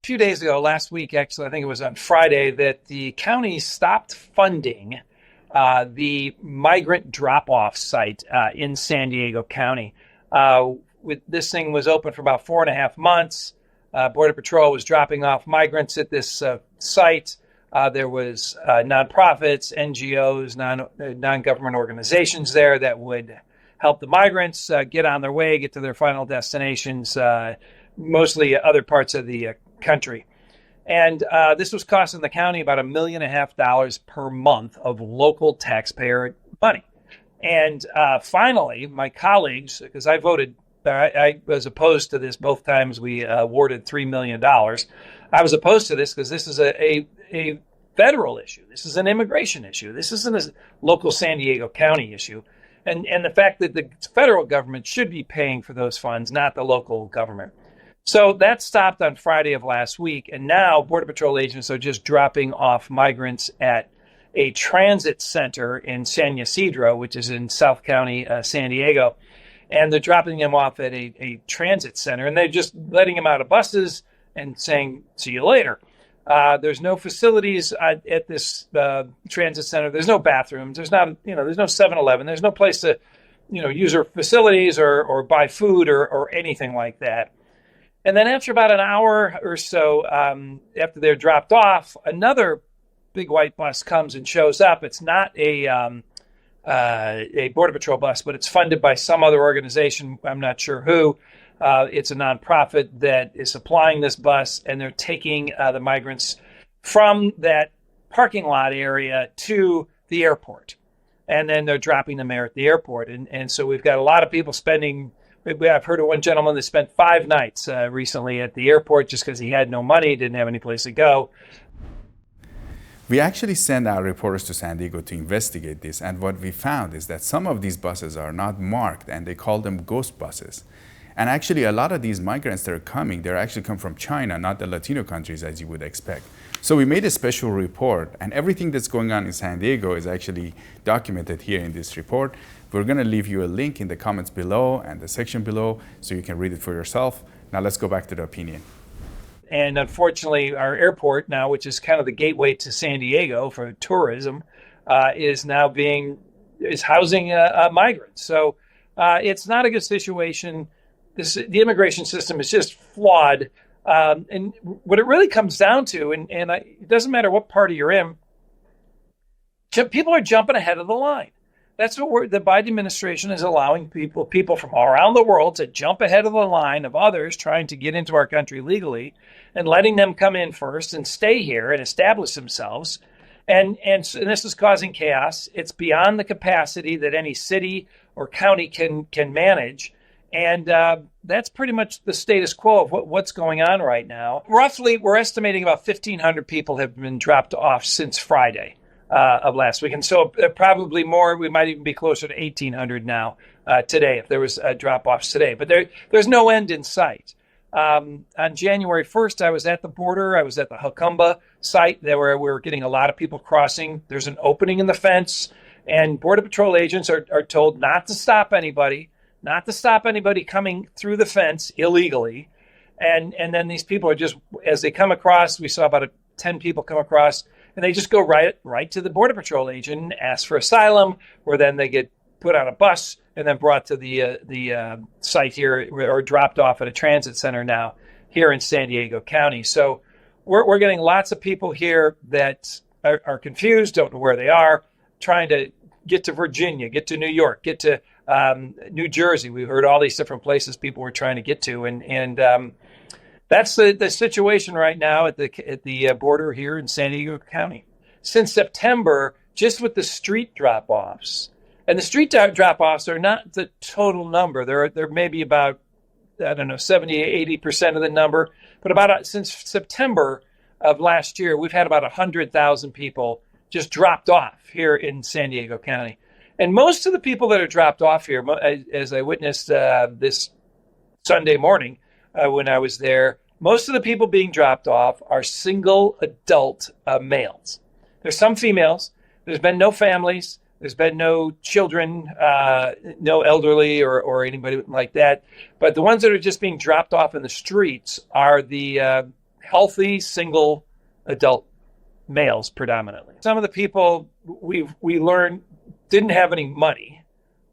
few days ago, last week, actually, I think it was on Friday, that the county stopped funding the migrant drop-off site in San Diego County. This thing was open for about 4.5 months. Border Patrol was dropping off migrants at this site. There was nonprofits, NGOs, non-government organizations there that would help the migrants get on their way, get to their final destinations, mostly other parts of the country. And this was costing the county about $1.5 million per month of local taxpayer money. And finally, my colleagues, because I was opposed to this both times we awarded $3 million. I was opposed to this because this is a federal issue. This is an immigration issue. This isn't a local San Diego County issue. And the fact that the federal government should be paying for those funds, not the local government. So that stopped on Friday of last week. And now Border Patrol agents are just dropping off migrants at a transit center in San Ysidro, which is in South County, San Diego. And they're dropping them off at a transit center. And they're just letting them out of buses and saying, see you later. There's no facilities at this transit center. There's no bathrooms. There's no 7-Eleven. There's no place to, use their facilities or buy food or anything like that. And then after about an hour or so, after they're dropped off, another big white bus comes and shows up. It's not a Border Patrol bus, but it's funded by some other organization. I'm not sure who. It's a nonprofit that is supplying this bus, and they're taking the migrants from that parking lot area to the airport. And then they're dropping them there at the airport. And so we've got a lot of people spending. I've heard of one gentleman that spent 5 nights recently at the airport just because he had no money, didn't have any place to go. We actually sent our reporters to San Diego to investigate this, and what we found is that some of these buses are not marked, and they call them ghost buses. And actually, a lot of these migrants that are coming, they actually come from China, not the Latino countries, as you would expect. So we made a special report, and everything that's going on in San Diego is actually documented here in this report. We're going to leave you a link in the comments below and the section below so you can read it for yourself. Now let's go back to the opinion. And unfortunately, our airport now, which is kind of the gateway to San Diego for tourism, is housing migrants. So it's not a good situation. The immigration system is just flawed. And what it really comes down to, it doesn't matter what party you're in, people are jumping ahead of the line. That's what the Biden administration is allowing people from all around the world to jump ahead of the line of others trying to get into our country legally and letting them come in first and stay here and establish themselves. And this is causing chaos. It's beyond the capacity that any city or county can manage. And that's pretty much the status quo of what's going on right now. Roughly, we're estimating about 1,500 people have been dropped off since Friday of last week. And so probably more, we might even be closer to 1,800 now today if there was drop-offs today. But there's no end in sight. On January 1st, I was at the border. I was at the Jacumba site where we were getting a lot of people crossing. There's an opening in the fence, and Border Patrol agents are told not to stop anybody coming through the fence illegally. And then these people are just, as they come across, we saw about 10 people come across, and they just go right to the Border Patrol agent and ask for asylum, where then they get put on a bus and then brought to the site here, or dropped off at a transit center now here in San Diego County. So we're getting lots of people here that are confused, don't know where they are, trying to get to Virginia, get to New York, get to New Jersey. We heard all these different places people were trying to get to, and that's the situation right now at the border here in San Diego County. Since September, just with the street drop-offs, and the street drop-offs are not the total number. They're maybe about, 70, 80% of the number, but since September of last year, we've had about 100,000 people just dropped off here in San Diego County. And most of the people that are dropped off here, as I witnessed this Sunday morning when I was there, most of the people being dropped off are single adult males. There's some females. There's been no families. There's been no children, no elderly or anybody like that. But the ones that are just being dropped off in the streets are the healthy, single adult males predominantly. Some of the people we learned didn't have any money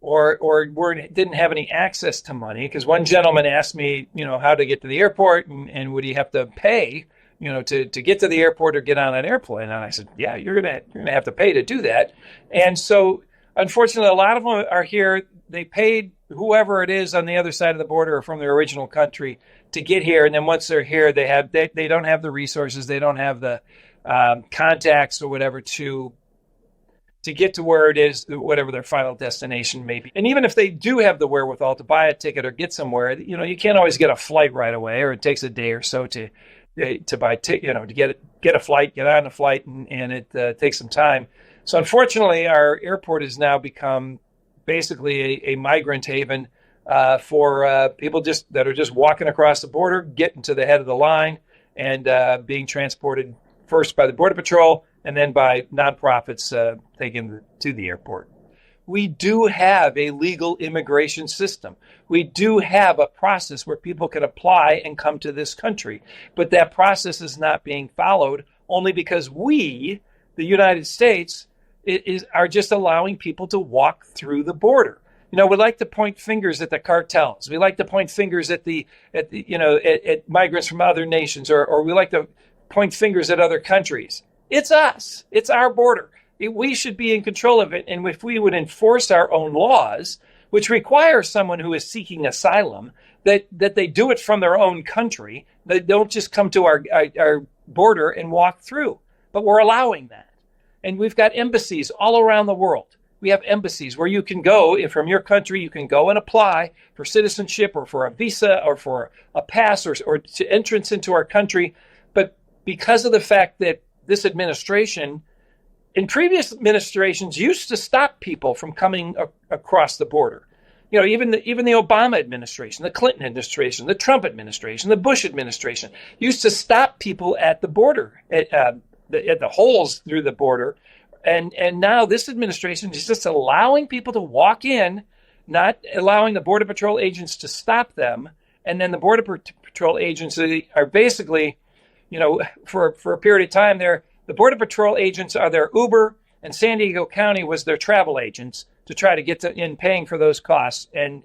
or didn't have any access to money, because one gentleman asked me, how to get to the airport and would he have to pay, to get to the airport or get on an airplane. And I said, yeah, you're gonna have to pay to do that. And so unfortunately, a lot of them are here. They paid whoever it is on the other side of the border or from their original country to get here. And then once they're here, they don't have the resources. They don't have the contacts or whatever to get to where it is, whatever their final destination may be. And even if they do have the wherewithal to buy a ticket or get somewhere, you can't always get a flight right away, or it takes a day or so to buy to get a flight, get on a flight, and it takes some time. So unfortunately, our airport has now become basically a migrant haven for people that are just walking across the border, getting to the head of the line, and being transported first by the Border Patrol and then by nonprofits taken to the airport. We do have a legal immigration system. We do have a process where people can apply and come to this country. But that process is not being followed only because we, the United States, are just allowing people to walk through the border. We like to point fingers at the cartels. We like to point fingers at migrants from other nations, or we like to point fingers at other countries. It's us. It's our border. We should be in control of it. And if we would enforce our own laws, which require someone who is seeking asylum, that they do it from their own country, they don't just come to our border and walk through. But we're allowing that. And we've got embassies all around the world. We have embassies where you can go, if from your country, you can go and apply for citizenship or for a visa or for a pass or to entrance into our country. But because of the fact that this administration, in previous administrations, used to stop people from coming across the border. Even the Obama administration, the Clinton administration, the Trump administration, the Bush administration used to stop people at the border, at the holes through the border. And now this administration is just allowing people to walk in, not allowing the Border Patrol agents to stop them. And then the Border Patrol agents are basically, for a period of time there, the Border Patrol agents are their Uber, and San Diego County was their travel agents to try to get in paying for those costs. And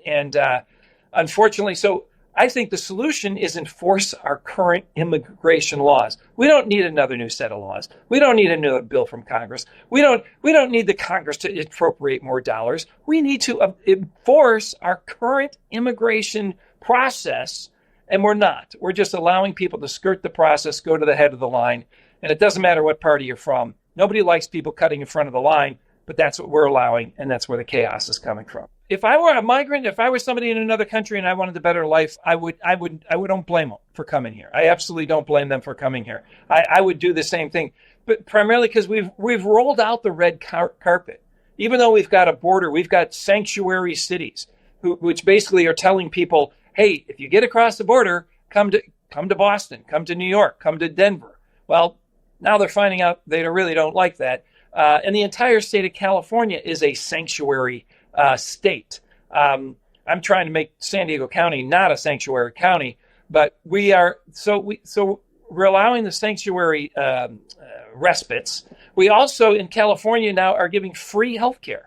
unfortunately, so I think the solution is enforce our current immigration laws. We don't need another new set of laws. We don't need another bill from Congress. We don't need the Congress to appropriate more dollars. We need to enforce our current immigration process, and we're not. We're just allowing people to skirt the process, go to the head of the line, and it doesn't matter what party you're from. Nobody likes people cutting in front of the line, but that's what we're allowing, and that's where the chaos is coming from. If I were a migrant, if I were somebody in another country and I wanted a better life, I don't blame them for coming here. I absolutely don't blame them for coming here. I would do the same thing, but primarily because we've rolled out the red carpet. Even though we've got a border, we've got sanctuary cities, which basically are telling people, hey, if you get across the border, come to Boston, come to New York, come to Denver. Well, now they're finding out they really don't like that. And the entire state of California is a sanctuary state. I'm trying to make San Diego County not a sanctuary county, but we are. So we're allowing the sanctuary respites. We also in California now are giving free healthcare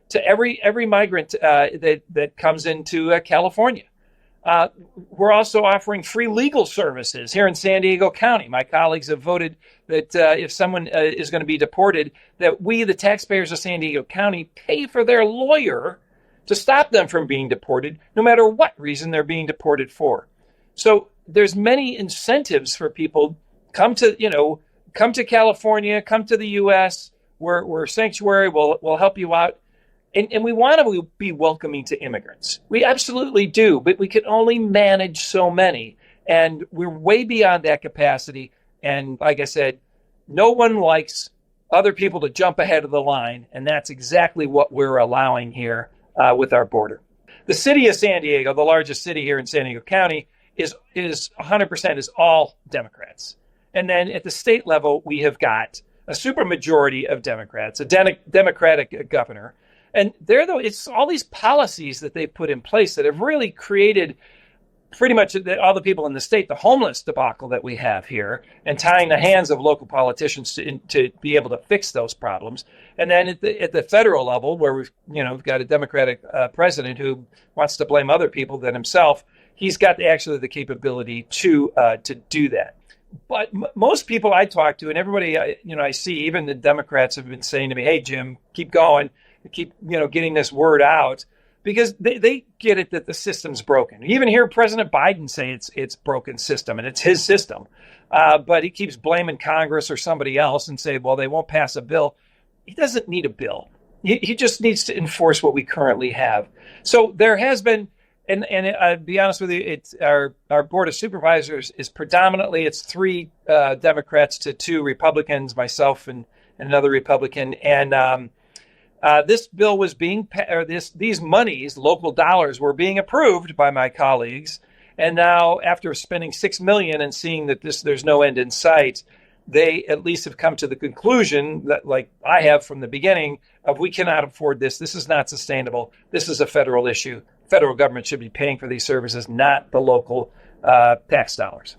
to every migrant that comes into California. We're also offering free legal services here in San Diego County. My colleagues have voted that if someone is going to be deported, that we, the taxpayers of San Diego County, pay for their lawyer to stop them from being deported, no matter what reason they're being deported for. So there's many incentives for people. Come to California, come to the U.S. We're sanctuary. We'll help you out. And we want to be welcoming to immigrants. We absolutely do, but we can only manage so many. And we're way beyond that capacity. And like I said, no one likes other people to jump ahead of the line. And that's exactly what we're allowing here with our border. The city of San Diego, the largest city here in San Diego County, is 100% is all Democrats. And then at the state level, we have got a supermajority of Democrats, a Democratic governor. And it's all these policies that they put in place that have really created pretty much all the people in the state, the homeless debacle that we have here, and tying the hands of local politicians to be able to fix those problems. And then at the federal level, where we've got a Democratic president who wants to blame other people than himself, he's got actually the capability to do that. But most people I talk to, and everybody I see, even the Democrats have been saying to me, "Hey, Jim, keep going, keep getting this word out," because they get it that the system's broken. You even hear President Biden say it's broken system and it's his system, but he keeps blaming Congress or somebody else and say, "Well, they won't pass a bill." He doesn't need a bill. He just needs to enforce what we currently have. So there has been. And I'll be honest with you, it's our Board of Supervisors is predominantly, it's 3 Democrats to 2 Republicans, myself and another Republican. And this bill was these monies, local dollars, were being approved by my colleagues. And now, after spending $6 million and seeing that there's no end in sight, they at least have come to the conclusion that, like I have from the beginning, of we cannot afford this. This is not sustainable. This is a federal issue. Federal government should be paying for these services, not the local tax dollars.